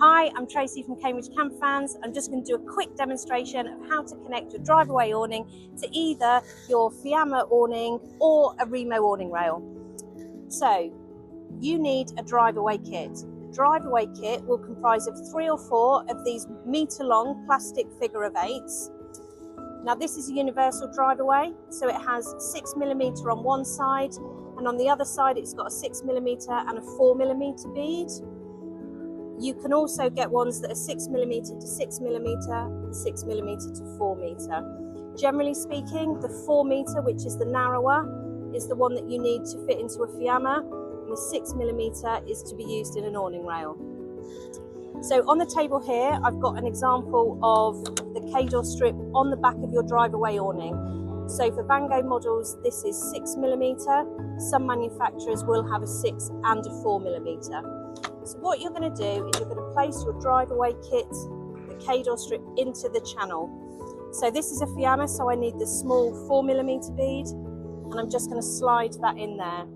Hi, I'm Tracy from Cambridge Camp Fans. I'm just going to do a quick demonstration of how to connect your Driveaway awning to either your Fiamma awning or a reimo awning rail. So, you need a Driveaway kit. A Driveaway kit will comprise of 3 or 4 of these metre-long plastic figure of 8s. Now this is a universal Driveaway, so it has 6mm on one side, and on the other side it's got a 6mm and a 4mm bead. You can also get ones that are 6mm to 6mm, 6mm to 4m. Generally speaking, the 4m, which is the narrower, is the one that you need to fit into a Fiamma, and the 6mm is to be used in an awning rail. So on the table here, I've got an example of the K-door strip on the back of your Driveaway awning. So for Van Gogh models, this is 6mm. Some manufacturers will have a 6 and a 4mm. So what you're going to do is you're going to place your Driveaway kit, the K-door strip, into the channel. So this is a Fiamma, so I need the small 4mm bead, and I'm just going to slide that in there.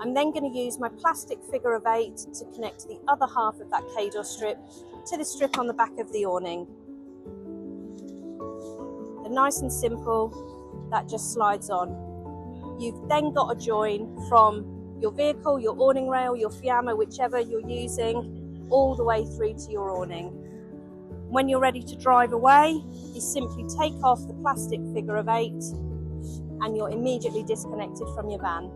I'm then going to use my plastic figure of 8 to connect the other half of that K-door strip to the strip on the back of the awning. And nice and simple, that just slides on. You've then got a join from your vehicle, your awning rail, your Fiamma, whichever you're using, all the way through to your awning. When you're ready to drive away, you simply take off the plastic figure of 8 and you're immediately disconnected from your van.